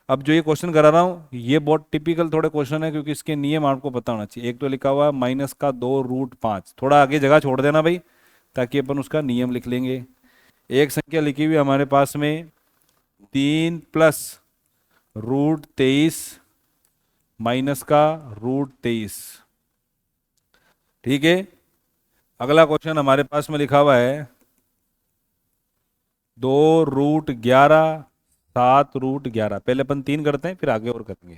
Speaker 1: अब जो ये क्वेश्चन करा रहा हूँ ये बहुत टिपिकल थोड़े क्वेश्चन है, क्योंकि इसके नियम आपको पता होना चाहिए। एक तो लिखा हुआ -2√5, थोड़ा आगे जगह छोड़ देना भाई ताकि अपन उसका नियम लिख लेंगे। एक संख्या लिखी हुई हमारे पास में 3 + √23 -√23। ठीक है? अगला क्वेश्चन हमारे पास में लिखा हुआ है 2√11 7√11। पहले अपन 3 करते हैं फिर आगे और करेंगे,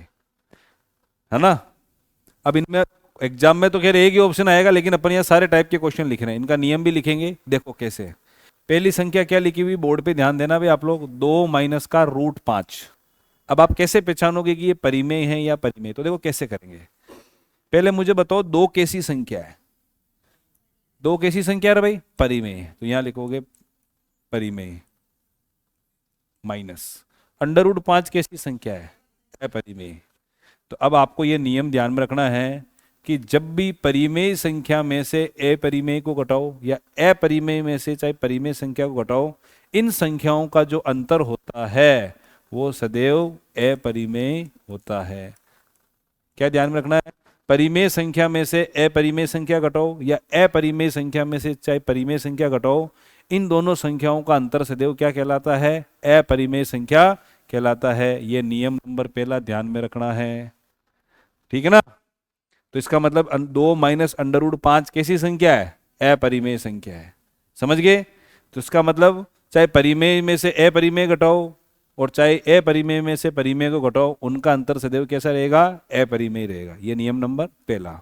Speaker 1: है ना? अब इनमें एग्जाम में तो खैर एक ही ऑप्शन आएगा, लेकिन अपन यहाँ सारे टाइप के क्वेश्चन लिख रहे हैं, इनका नियम भी लिखेंगे। देखो कैसे है। पहली संख्या क्या लिखी हुई बोर्ड पे ध्यान देना भाई आप लोग, 2 - अब आप कैसे पहचानोगे कि ये परिमेय है या परिमेय? तो देखो कैसे करेंगे, पहले मुझे बताओ दो कैसी संख्या है, दो कैसी संख्या है भाई? परिमेय। तो यहां लिखोगे परिमेय, माइनस √5 कैसी संख्या है? अपरिमेय। तो अब आपको यह नियम ध्यान में रखना है कि जब भी परिमेय संख्या में से अपरिमेय को घटाओ या अपरिमेय में से चाहे परिमेय संख्या को घटाओ, इन संख्याओं का जो अंतर होता है वो सदैव अपरिमेय होता है। क्या ध्यान में रखना है? परिमेय संख्या में से अपरिमेय संख्या घटाओ या अपरिमेय संख्या में से चाहे परिमेय संख्या घटाओ, इन दोनों संख्याओं का अंतर सदैव क्या कहलाता है? अपरिमेय संख्या कहलाता है। यह नियम नंबर पहला ध्यान में रखना है। ठीक है ना? तो इसका मतलब 2 - √5 कैसी संख्या है? अपरिमेय संख्या है। समझ गए? तो इसका मतलब चाहे परिमेय में से अपरिमेय घटाओ और चाहे अपरिमेय में से परिमेय को घटाओ, उनका अंतर सदैव कैसा रहेगा? अपरिमेय रहेगा। ये नियम नंबर पहला।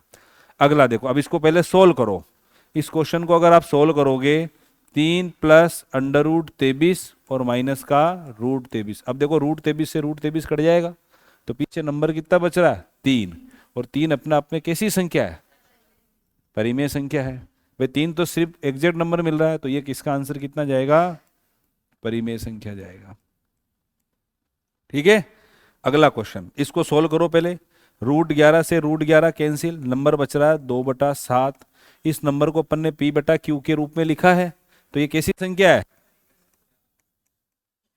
Speaker 1: अगला देखो, अब इसको पहले सोल्व करो। इस क्वेश्चन को अगर आप सोल्व करोगे, 3 + √23 और माइनस का √23। अब देखो √23 से √23 कट जाएगा, तो पीछे नंबर कितना बच रहा है? 3। और 3 अपने आप में कैसी संख्या है? परिमेय संख्या है भाई। 3 तो सिर्फ एग्जैक्ट नंबर मिल रहा है, तो ये किसका आंसर कितना जाएगा? परिमेय संख्या जाएगा। ठीक है? अगला क्वेश्चन, इसको सोल्व करो पहले। √11 से √11 कैंसिल, नंबर बच रहा है 2/7। इस नंबर को अपन ने P/Q के रूप में लिखा है, तो ये कैसी संख्या है?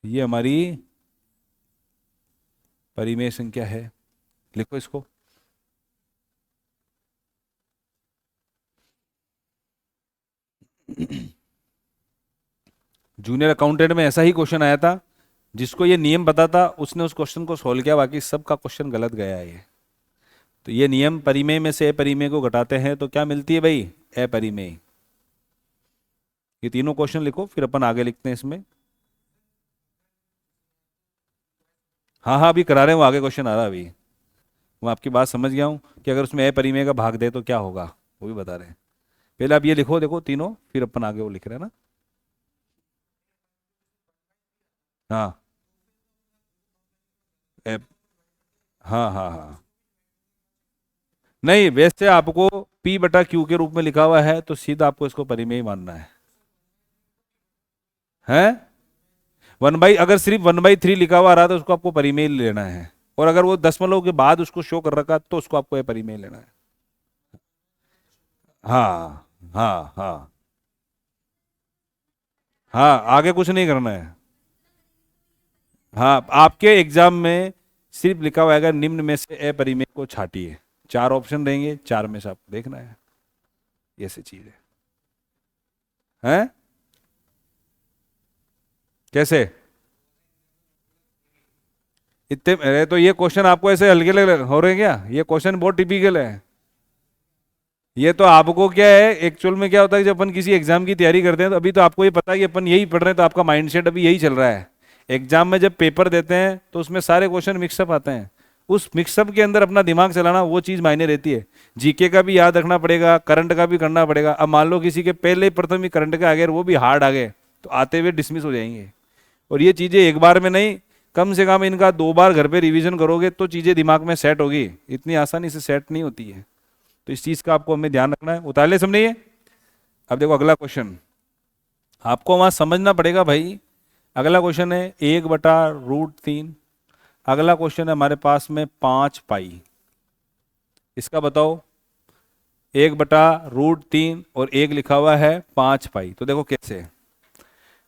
Speaker 1: ये हमारी परिमेय संख्या है। लिखो इसको। जूनियर अकाउंटेंट में ऐसा ही क्वेश्चन आया था, जिसको ये नियम पता था उसने उस क्वेश्चन को सोल्व किया, बाकी सबका क्वेश्चन गलत गया है ये। तो ये नियम परिमेय में से अपरिमेय को घटाते हैं तो क्या मिलती है भाई? अपरिमेय। ये तीनों क्वेश्चन लिखो फिर अपन आगे लिखते हैं इसमें। हाँ हाँ, अभी करा रहे हैं, वो आगे क्वेश्चन आ रहा है अभी। मैं आपकी बात समझ गया हूँ कि अगर उसमें अपरिमेय का भाग दे तो क्या होगा, वो भी बता रहे हैं। पहले आप ये लिखो, देखो तीनों, फिर अपन आगे वो लिख रहे हैं ना। हाँ एप, हाँ हाँ हाँ। नहीं, वैसे आपको P बटा Q के रूप में लिखा हुआ है तो सीधा आपको इसको परिमेय ही मानना है। 1/, अगर सिर्फ 1/3 लिखा हुआ रहा तो उसको आपको परिमेय लेना है, और अगर वो दशमलव के बाद उसको शो कर रखा तो उसको आपको ये परिमेय लेना है। हाँ हाँ हाँ हाँ, आगे कुछ नहीं करना है। हाँ, आपके एग्जाम में सिर्फ लिखा हुआ है निम्न में से अपरिमेय को छाटिए, चार ऑप्शन देंगे, चार में से आपको देखना है, ये ऐसी चीज है। हैं? कैसे? इतने, अरे तो ये क्वेश्चन आपको ऐसे हल्के लग हो रहे हैं क्या? ये क्वेश्चन बहुत टिपिकल है। ये तो आपको क्या है, एक्चुअल में क्या होता है जब अपन किसी एग्जाम की तैयारी करते हैं तो अभी तो आपको ये पता है कि अपन यही पढ़ रहे हैं, तो आपका माइंडसेट अभी यही चल रहा है। एग्जाम में जब पेपर देते हैं तो उसमें सारे क्वेश्चन मिक्सअप आते हैं, उस मिक्सअप के अंदर अपना दिमाग चलाना वो चीज़ मायने रहती है। जीके का भी याद रखना पड़ेगा, करंट का भी करना पड़ेगा। अब मान लो किसी के पहले प्रथम ही करंट के आ गए और वो भी हार्ड आ गए, तो आते हुए डिसमिस हो जाएंगे। और ये चीज़ें एक बार में नहीं, कम से कम इनका 2 बार घर पे रिवीजन करोगे तो चीज़ें दिमाग में सेट होगी, इतनी आसानी से सेट नहीं होती है। तो इस चीज़ का आपको हमें ध्यान रखना है, उतारले समझिए। अब देखो अगला क्वेश्चन, आपको वहां समझना पड़ेगा भाई। अगला क्वेश्चन है 1/√3। अगला क्वेश्चन है हमारे पास में 5 पाई। इसका बताओ, 1/√3 और एक लिखा हुआ है 5 पाई, तो देखो कैसे है।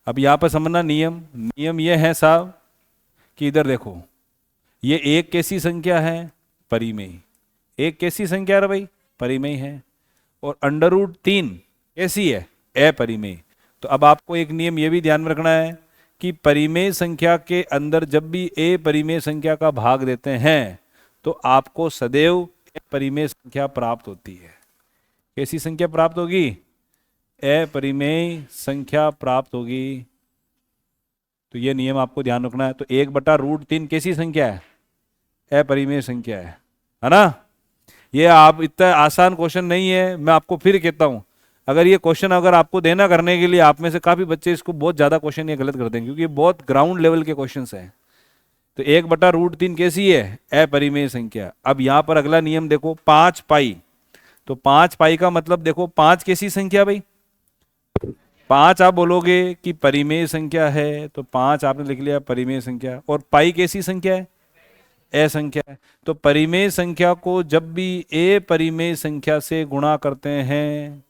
Speaker 1: अब यहाँ पर समझना नियम, नियम ये है साहब कि इधर देखो, ये एक कैसी संख्या है? परिमेय। एक कैसी संख्या है भाई? परिमेय है। और √3 कैसी है? अपरिमेय। तो अब आपको एक नियम ये भी ध्यान में रखना है कि परिमेय संख्या के अंदर जब भी अपरिमेय संख्या का भाग देते हैं तो आपको सदैव अपरिमेय संख्या प्राप्त होती है। कैसी संख्या प्राप्त होगी? अपरिमेय संख्या प्राप्त होगी। तो ये नियम आपको ध्यान रखना है। तो 1/√3 कैसी संख्या है? अपरिमेय संख्या है ना? ये आप, इतना आसान क्वेश्चन नहीं है, मैं आपको फिर कहता हूं। अगर ये क्वेश्चन अगर आपको देना करने के लिए, आप में से काफी बच्चे इसको बहुत ज्यादा क्वेश्चन ये गलत कर देंगे क्योंकि ये बहुत ग्राउंड लेवल के क्वेश्चंस हैं। तो 1/√3 कैसी है? अपरिमेय संख्या। अब यहां पर अगला नियम देखो, 5 पाई। तो 5 पाई का मतलब देखो, 5 कैसी संख्या भाई? 5 आप बोलोगे कि परिमेय संख्या है, तो 5 आपने लिख लिया परिमेय संख्या। और पाई कैसी संख्या है? असंख्या है। तो परिमेय संख्या को जब भी अपरिमेय संख्या से गुणा करते हैं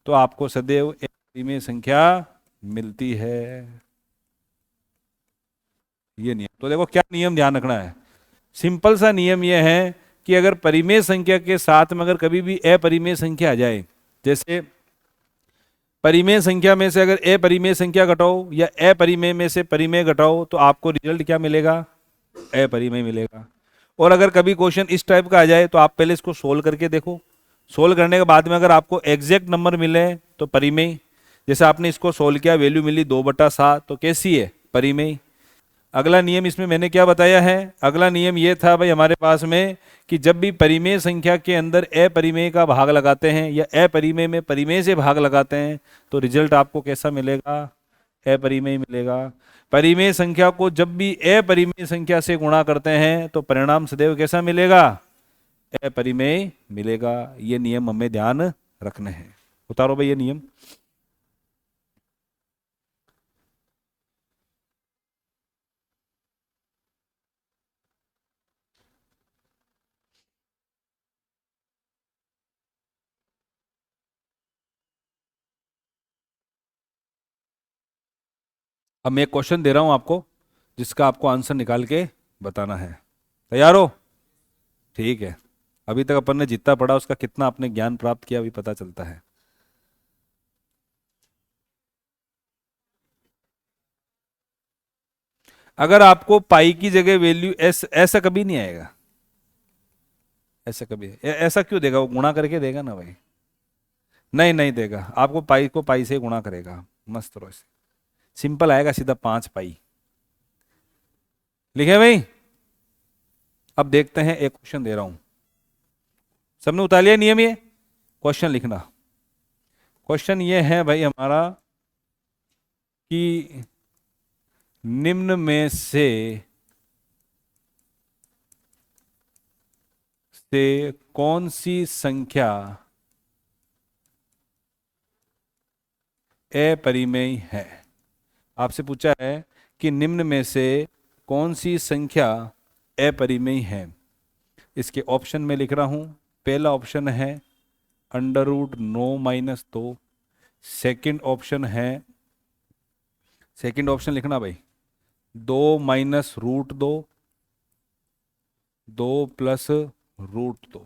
Speaker 1: तो आपको सदैव अपरिमेय संख्या मिलती है। ये नियम, तो देखो क्या नियम ध्यान रखना है। सिंपल सा नियम यह है कि अगर परिमेय संख्या के साथ में अगर कभी भी अपरिमेय संख्या आ जाए, जैसे परिमेय संख्या में से अगर अपरिमेय संख्या घटाओ या अपरिमेय में से परिमेय घटाओ तो आपको रिजल्ट क्या मिलेगा? अपरिमेय मिलेगा। और अगर कभी क्वेश्चन इस टाइप का आ जाए तो आप पहले इसको सोल्व करके देखो। सोल्व करने के बाद में अगर आपको एग्जैक्ट नंबर मिले तो परिमेय। जैसे आपने इसको सोल्व किया, वैल्यू मिली 2/7, तो कैसी है? परिमेय। अगला नियम इसमें मैंने क्या बताया है? अगला नियम ये था भाई हमारे पास में कि जब भी परिमेय संख्या के अंदर अपरिमेय का भाग लगाते हैं या अपरिमेय में परिमेय से भाग लगाते हैं तो रिजल्ट आपको कैसा मिलेगा? अपरिमेय मिलेगा। परिमेय संख्या को जब भी अपरिमेय संख्या से गुणा करते हैं तो परिणाम सदैव कैसा मिलेगा? अपरिमेय मिलेगा। ये नियम हमें ध्यान रखने हैं। उतारो भाई ये नियम। अब मैं एक क्वेश्चन दे रहा हूं आपको जिसका आपको आंसर निकाल के बताना है। तैयार हो? ठीक है। अभी तक अपन ने जितना पढ़ा उसका कितना आपने ज्ञान प्राप्त किया अभी पता चलता है। अगर आपको पाई की जगह वैल्यू ऐसा कभी नहीं आएगा। ऐसा कभी ऐसा क्यों देगा? वो गुणा करके देगा ना भाई। नहीं नहीं देगा, आपको पाई को पाई से गुणा करेगा। मस्त रहो, ऐसे सिंपल आएगा सीधा 5 पाई। लिखे भाई? अब देखते हैं, एक क्वेश्चन दे रहा हूं, सबने उतार लिया नियम? ये क्वेश्चन लिखना। क्वेश्चन ये है भाई हमारा कि निम्न में से कौन सी संख्या अपरिमेय है। आपसे पूछा है कि निम्न में से कौन सी संख्या अपरिमेय है। इसके ऑप्शन में लिख रहा हूं। पहला ऑप्शन है √9-2। सेकंड ऑप्शन है, सेकंड ऑप्शन लिखना भाई, 2 माइनस √2, 2 प्लस √2।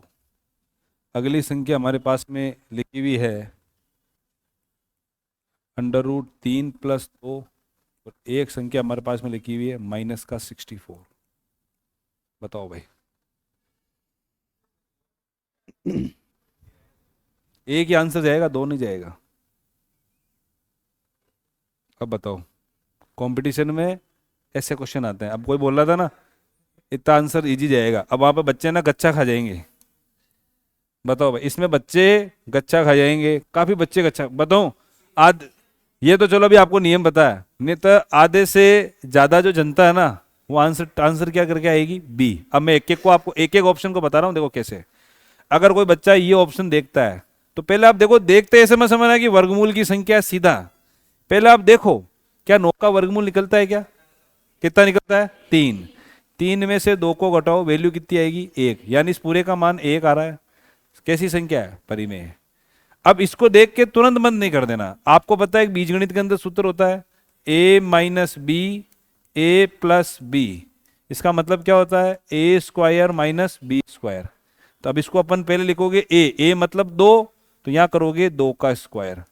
Speaker 1: अगली संख्या हमारे पास में लिखी हुई है √3 प्लस 2, और एक संख्या हमारे पास में लिखी हुई है -64। बताओ भाई। एक ही आंसर जाएगा, दो नहीं जाएगा। अब बताओ, कंपटीशन में ऐसे क्वेश्चन आते हैं। अब कोई बोल रहा था ना इतना आंसर इजी जाएगा, अब वहां पे बच्चे ना गच्चा खा जाएंगे। बताओ भाई, इसमें बच्चे गच्चा खा जाएंगे, काफी बच्चे गच्चा। बताओ आध, ये तो चलो अभी आपको नियम पता है, नहीं तो आधे से ज्यादा जो जनता है ना वो आंसर क्या करके आएगी? बी। अब मैं एक एक को आपको एक एक ऑप्शन को बता रहा हूं, देखो कैसे। अगर कोई बच्चा ये ऑप्शन देखता है तो पहले आप देखो, देखते ऐसे में समझना कि वर्गमूल की संख्या है सीधा। पहले आप देखो क्या 9 का वर्गमूल निकलता है क्या? कितना निकलता है? 3। 3 में से 2 को घटाओ, वैल्यू कितनी आएगी? 1। यानी इस पूरे का मान 1 आ रहा है। कैसी संख्या है? परिमेय है। अब इसको देख के तुरंत बंद नहीं कर देना। आपको पता है बीजगणित के अंदर सूत्र होता है a-b a+b। इसका मतलब क्या होता है? a² - b²। तो अब इसको अपन पहले लिखोगे a मतलब 2, तो यहां करोगे 2 का स्क्वायर।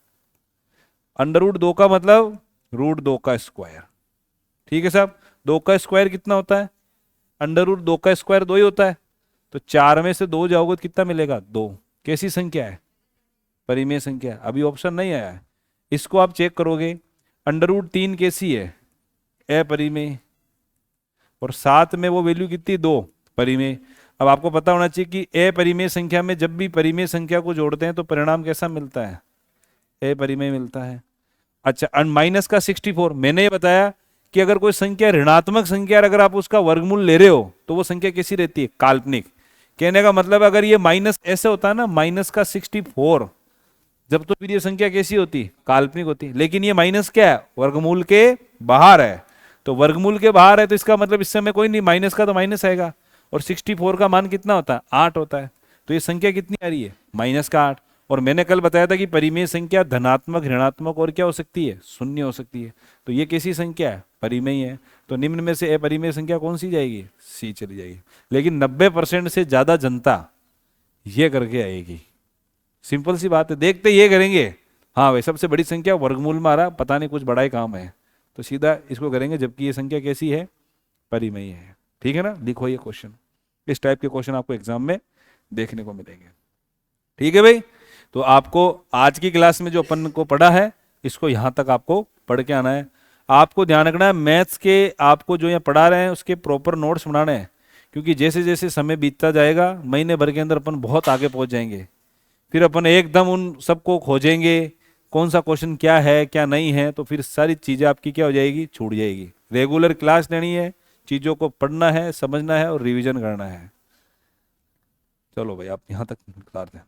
Speaker 1: √2 का मतलब √2 का स्क्वायर। ठीक है साहब? 2 का स्क्वायर कितना होता है? √2 का स्क्वायर 2 ही होता है। तो 4 में से 2 जाओगे तो कितना मिलेगा? 2। कैसी संख्या है? परिमेय संख्या। अभी ऑप्शन नहीं आया है, इसको आप चेक करोगे। √3 कैसी है? अपरिमेय। और साथ में वो वैल्यू कितनी? 2, परिमेय। अब आपको पता होना चाहिए कि अपरिमेय संख्या में जब भी परिमेय संख्या को जोड़ते हैं तो परिणाम कैसा मिलता है? अपरिमेय मिलता है। अच्छा, -64। मैंने ये बताया कि अगर कोई संख्या ऋणात्मक संख्या और अगर आप उसका वर्गमूल ले रहे हो तो वो संख्या कैसी रहती है? काल्पनिक। कहने का मतलब अगर ये माइनस ऐसे होता है ना -64, जब तो फिर ये संख्या कैसी होती? काल्पनिक होती। लेकिन ये माइनस क्या है? वर्गमूल के बाहर है। तो वर्गमूल के बाहर है तो इसका मतलब इस समय कोई नहीं, माइनस का तो माइनस आएगा। और 64 का मान कितना होता है? 8 होता है। तो ये संख्या कितनी आ रही है? -8। और मैंने कल बताया था कि परिमेय संख्या धनात्मक, ऋणात्मक और क्या हो सकती है? शून्य हो सकती है। तो ये कैसी संख्या है? परिमेय है। तो निम्न में से अपरिमेय संख्या कौन सी जाएगी? सी चली जाएगी। लेकिन 90% से ज्यादा जनता ये करके आएगी। सिंपल सी बात है, देखते ये करेंगे, हाँ भाई सबसे बड़ी संख्या वर्गमूल में आ रहा, पता नहीं कुछ बड़ा ही काम है, तो सीधा इसको करेंगे, जबकि ये संख्या कैसी है? परिमेय है। ठीक है ना? लिखो ये क्वेश्चन। इस टाइप के क्वेश्चन आपको एग्जाम में देखने को मिलेंगे। ठीक है भाई? तो आपको आज की क्लास में जो अपन को पढ़ा है इसको यहां तक आपको पढ़ के आना है। आपको ध्यान रखना है मैथ्स के, आपको जो यहाँ पढ़ा रहे हैं उसके प्रॉपर नोट्स बनाने हैं, क्योंकि जैसे जैसे समय बीतता जाएगा महीने भर के अंदर अपन बहुत आगे पहुंच जाएंगे। फिर अपन एकदम उन सबको खोजेंगे कौन सा क्वेश्चन क्या है क्या नहीं है, तो फिर सारी चीज़ें आपकी क्या हो जाएगी? छूट जाएगी। रेगुलर क्लास लेनी है, चीज़ों को पढ़ना है, समझना है और रिवीजन करना है। चलो भाई आप यहाँ तक बता दें।